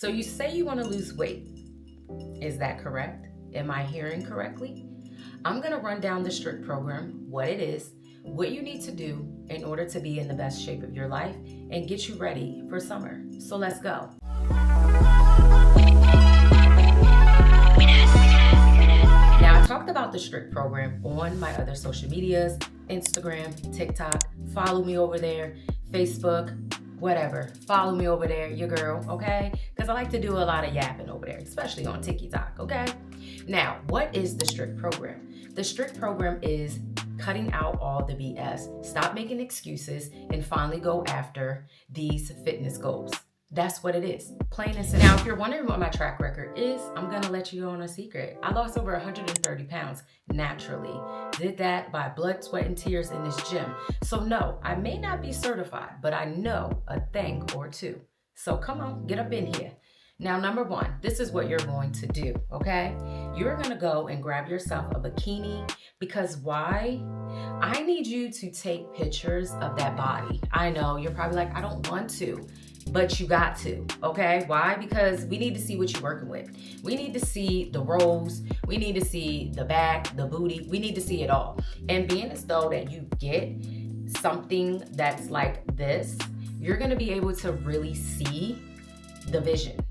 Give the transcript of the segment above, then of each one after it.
So you say you want to lose weight. Is that correct? Am I hearing correctly? I'm going to run down the strict program, what it is, what you need to do in order to be in the best shape of your life and get you ready for summer. So let's go. Now, I talked about the strict program on my other social medias, Instagram, TikTok. Follow me over there, Facebook, whatever. Follow me over there, your girl, okay? Because I like to do a lot of yapping over there, especially on TikTok, okay? Now, what is the strict program? The strict program is cutting out all the BS. Stop making excuses and finally go after these fitness goals. That's what it is. Plain and simple. Now, if you're wondering what my track record is, I'm gonna let you on a secret. I lost over 130 pounds naturally. Did that by blood, sweat, and tears in this gym. So no, I may not be certified, but I know a thing or two. So come on, get up in here. Now, number one, this is what you're going to do, okay? You're gonna go and grab yourself a bikini because why? I need you to take pictures of that body. I know, you're probably like, I don't want to. But you got to, okay? Why? Because we need to see what you're working with. We need to see the rolls. We need to see the back, the booty. We need to see it all. And being as though that you get something that's like this, you're gonna be able to really see the vision,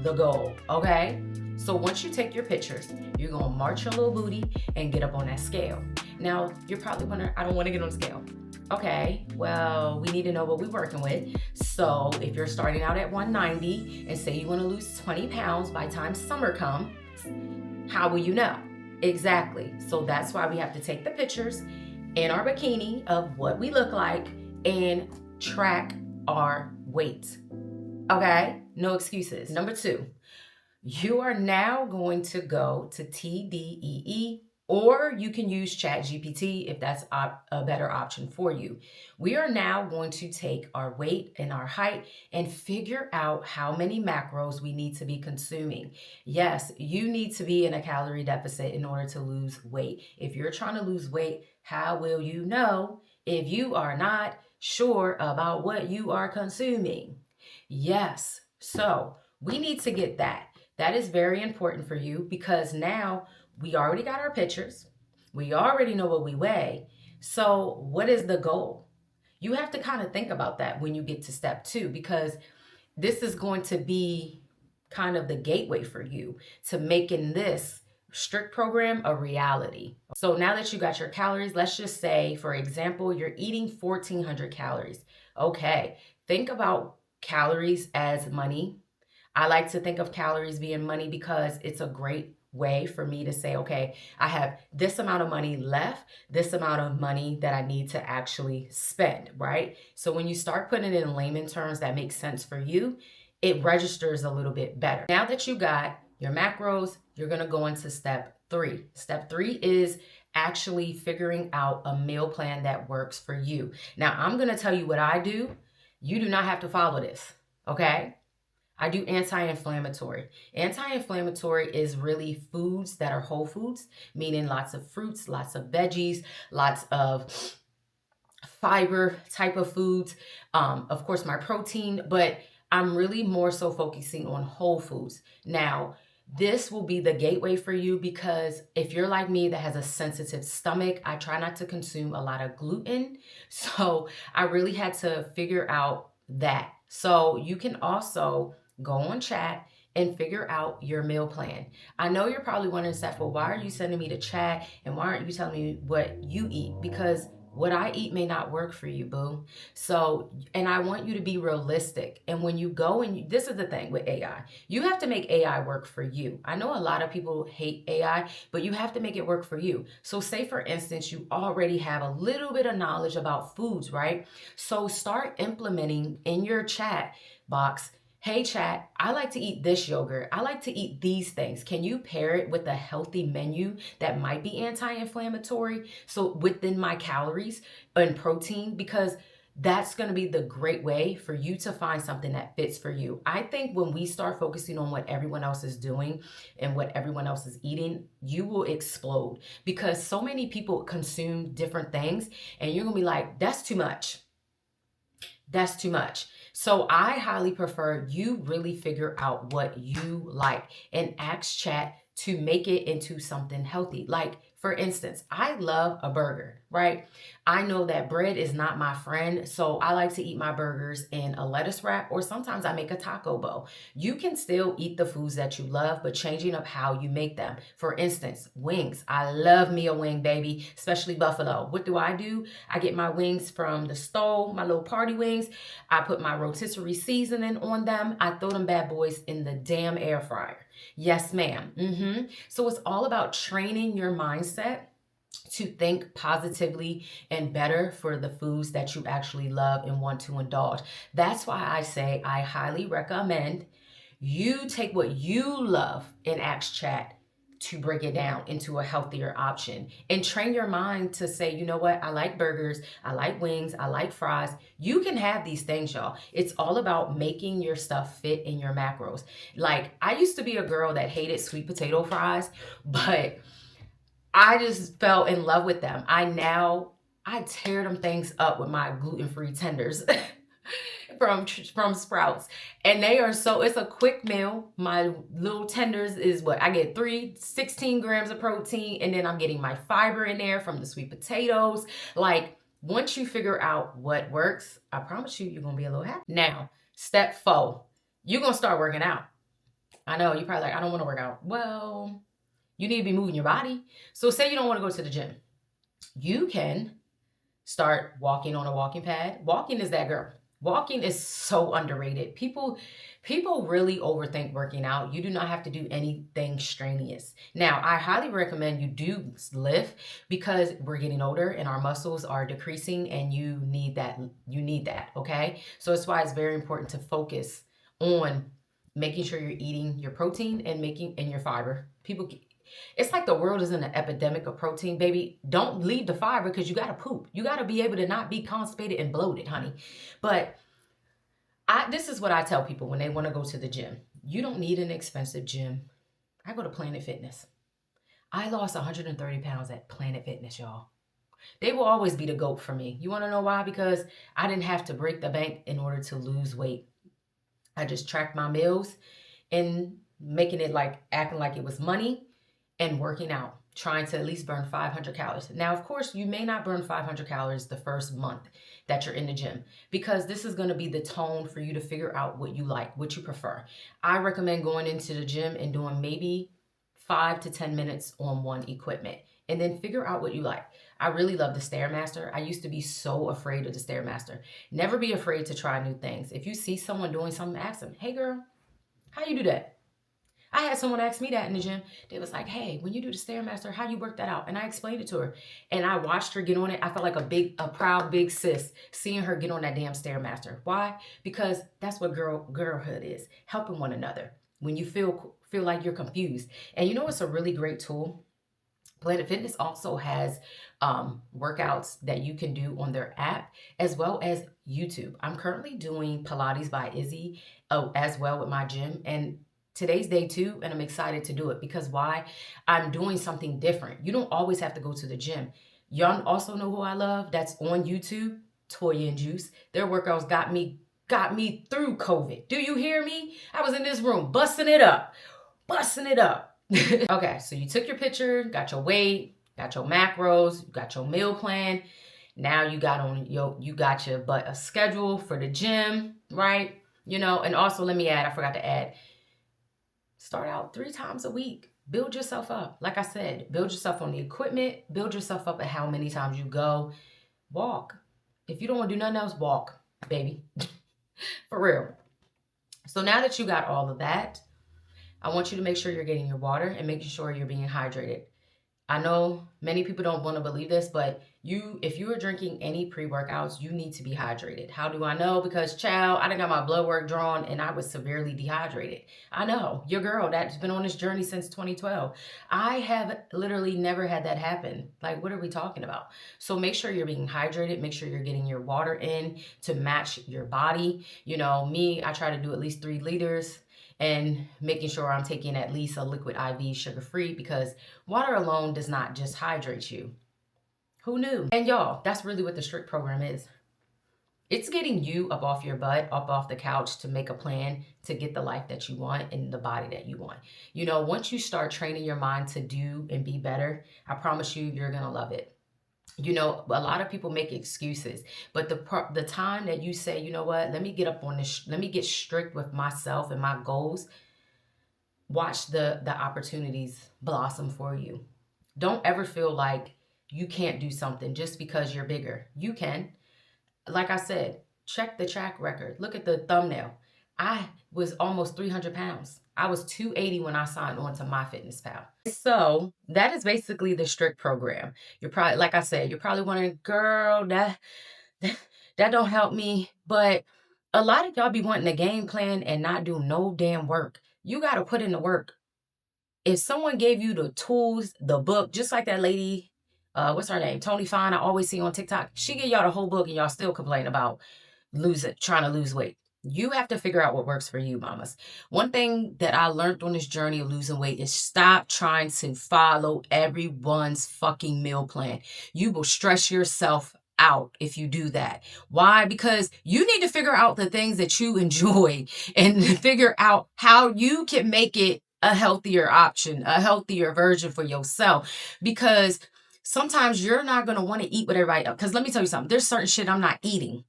the goal, okay? So once you take your pictures, you're gonna march your little booty and get up on that scale. Now, you're probably wondering, I don't wanna get on the scale. Okay, well, we need to know what we're working with. So if you're starting out at 190 and say you want to lose 20 pounds by time summer comes, how will you know? Exactly. So that's why we have to take the pictures in our bikini of what we look like and track our weight. Okay, no excuses. Number two, you are now going to go to TDEE, or you can use ChatGPT if that's a better option for you. We are now going to take our weight and our height and figure out how many macros we need to be consuming. Yes, you need to be in a calorie deficit in order to lose weight. If you're trying to lose weight, how will you know if you are not sure about what you are consuming? Yes, so we need to get that. That is very important for you because now we already got our pictures. We already know what we weigh. So what is the goal? You have to kind of think about that when you get to step two, because this is going to be kind of the gateway for you to making this strict program a reality. So now that you got your calories, let's just say, for example, you're eating 1,400 calories. Okay, think about calories as money. I like to think of calories being money because it's a great way for me to say, okay, I have this amount of money left, this amount of money that I need to actually spend, right? So when you start putting it in layman terms that makes sense for you, it registers a little bit better. Now that you got your macros, you're gonna go into step three. Step three is actually figuring out a meal plan that works for you. Now, I'm gonna tell you what I do. You do not have to follow this, okay? I do anti-inflammatory. Anti-inflammatory is really foods that are whole foods, meaning lots of fruits, lots of veggies, lots of fiber type of foods. Of course, my protein, but I'm really more so focusing on whole foods. Now, this will be the gateway for you because if you're like me that has a sensitive stomach, I try not to consume a lot of gluten. So I really had to figure out that. So you can also go on chat and figure out your meal plan. I know you're probably wondering, Steph, well, why are you sending me to chat and why aren't you telling me what you eat? Because what I eat may not work for you, boo. So, and I want you to be realistic. And when you go and this is the thing with AI, you have to make AI work for you. I know a lot of people hate AI, but you have to make it work for you. So say for instance, you already have a little bit of knowledge about foods, right? So start implementing in your chat box, hey chat, I like to eat this yogurt. I like to eat these things. Can you pair it with a healthy menu that might be anti-inflammatory? So within my calories and protein, because that's going to be the great way for you to find something that fits for you. I think when we start focusing on what everyone else is doing and what everyone else is eating, you will explode because so many people consume different things and you're going to be like, that's too much. That's too much. So I highly prefer you really figure out what you like and ask chat to make it into something healthy. Like, for instance, I love a burger, right? I know that bread is not my friend, so I like to eat my burgers in a lettuce wrap, or sometimes I make a taco bowl. You can still eat the foods that you love, but changing up how you make them. For instance, wings. I love me a wing, baby, especially buffalo. What do? I get my wings from the stove, my little party wings. I put my rotisserie seasoning on them. I throw them bad boys in the damn air fryer. Yes, ma'am. So it's all about training your mindset to think positively and better for the foods that you actually love and want to indulge. That's why I say I highly recommend you take what you love in Axe Chat to break it down into a healthier option and train your mind to say, you know what, I like burgers, I like wings, I like fries. You can have these things, y'all. It's all about making your stuff fit in your macros. Like, I used to be a girl that hated sweet potato fries, but I just fell in love with them. I tear them things up with my gluten-free tenders from Sprouts. And they are so, it's a quick meal. My little tenders is what? I get 16 grams of protein, and then I'm getting my fiber in there from the sweet potatoes. Like, once you figure out what works, I promise you're going to be a little happy. Now, step 4, you're going to start working out. I know, you're probably like, I don't want to work out. Well, you need to be moving your body. So say you don't want to go to the gym. You can start walking on a walking pad. Walking is that girl. Walking is so underrated. People really overthink working out. You do not have to do anything strenuous. Now, I highly recommend you do lift because we're getting older and our muscles are decreasing, and you need that. Okay? So that's why it's very important to focus on making sure you're eating your protein and your fiber. It's like the world is in an epidemic of protein, baby. Don't leave the fiber because you got to poop. You got to be able to not be constipated and bloated, honey. But this is what I tell people when they want to go to the gym. You don't need an expensive gym. I go to Planet Fitness. I lost 130 pounds at Planet Fitness, y'all. They will always be the GOAT for me. You want to know why? Because I didn't have to break the bank in order to lose weight. I just tracked my meals and making it like acting like it was money and working out, trying to at least burn 500 calories. Now, of course, you may not burn 500 calories the first month that you're in the gym, because this is going to be the tone for you to figure out what you like, what you prefer. I recommend going into the gym and doing maybe 5 to 10 minutes on one equipment, and then figure out what you like. I really love the Stairmaster. I used to be so afraid of the Stairmaster. Never be afraid to try new things. If you see someone doing something, ask them, hey girl, how you do that? I had someone ask me that in the gym. They was like, hey, when you do the Stairmaster, how you work that out? And I explained it to her. And I watched her get on it. I felt like a proud big sis seeing her get on that damn Stairmaster. Why? Because that's what girlhood is. Helping one another when you feel like you're confused. And you know what's a really great tool? Planet Fitness also has workouts that you can do on their app as well as YouTube. I'm currently doing Pilates by Izzy as well with my gym. And today's day 2, and I'm excited to do it because why? I'm doing something different. You don't always have to go to the gym. Y'all also know who I love that's on YouTube? Toya and Juice. Their workouts got me through COVID. Do you hear me? I was in this room busting it up. Okay, so you took your picture, got your weight, got your macros, you got your meal plan. Now you got a schedule for the gym, right? You know, and also let me add, I forgot to add, start out 3 times a week. Build yourself up. Like I said, build yourself on the equipment, build yourself up at how many times you go. Walk. If you don't want to do nothing else, walk, baby. For real. So now that you got all of that, I want you to make sure you're getting your water and making sure you're being hydrated. I know many people don't want to believe this, but if you are drinking any pre-workouts, you need to be hydrated. How do I know? Because, child, I done got my blood work drawn and I was severely dehydrated. I know, your girl that's been on this journey since 2012. I have literally never had that happen. Like, what are we talking about? So make sure you're being hydrated. Make sure you're getting your water in to match your body. You know, me, I try to do at least 3 liters. And making sure I'm taking at least a liquid IV sugar-free, because water alone does not just hydrate you. Who knew? And y'all, that's really what the Strict program is. It's getting you up off your butt, up off the couch to make a plan to get the life that you want and the body that you want. You know, once you start training your mind to do and be better, I promise you, you're going to love it. You know, a lot of people make excuses, but the time that you say, you know what, let me get up on this, let me get strict with myself and my goals, watch the opportunities blossom for you. Don't ever feel like you can't do something just because you're bigger. You can. Like I said, check the track record. Look at the thumbnail. I was almost 300 pounds. I was 280 when I signed on to MyFitnessPal. So that is basically the strict program. You're probably, like I said, you're probably wondering, girl, that don't help me. But a lot of y'all be wanting a game plan and not do no damn work. You got to put in the work. If someone gave you the tools, the book, just like that lady, what's her name? Tony Fine, I always see on TikTok. She give y'all the whole book and y'all still complain about trying to lose weight. You have to figure out what works for you, mamas. One thing that I learned on this journey of losing weight is stop trying to follow everyone's fucking meal plan. You will stress yourself out if you do that. Why? Because you need to figure out the things that you enjoy and figure out how you can make it a healthier option, a healthier version for yourself. Because sometimes you're not going to want to eat what everybody else. Because let me tell you something, there's certain shit I'm not eating.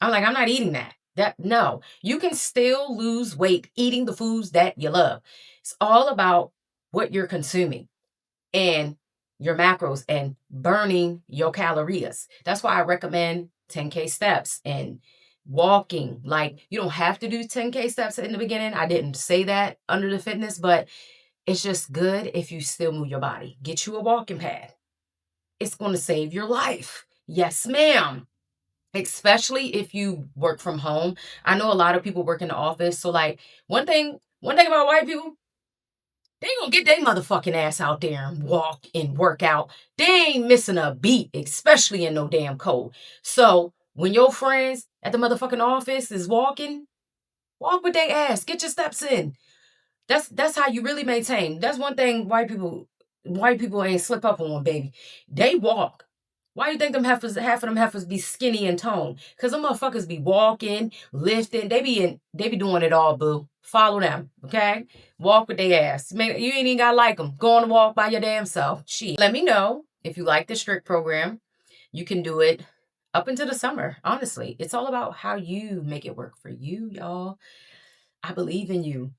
I'm like, I'm not eating that. No, you can still lose weight eating the foods that you love. It's all about what you're consuming and your macros and burning your calories. That's why I recommend 10K steps and walking. Like, you don't have to do 10K steps in the beginning. I didn't say that under the fitness, but it's just good if you still move your body. Get you a walking pad. It's going to save your life. Yes, ma'am. Especially if you work from home. I know a lot of people work in the office. So like one thing about white people, they gonna get their motherfucking ass out there and walk and work out. They ain't missing a beat, especially in no damn cold. So when your friends at the motherfucking office is walking, walk with their ass. Get your steps in. That's how you really maintain. That's one thing white people ain't slip up on, baby. They walk. Why you think them heifers, half of them heifers be skinny and toned? Cause them motherfuckers be walking, lifting. They be doing it all, boo. Follow them, okay? Walk with their ass. You ain't even gotta like them. Go on a walk by your damn self. Shit. Let me know if you like the strict program. You can do it up into the summer. Honestly, it's all about how you make it work for you, y'all. I believe in you.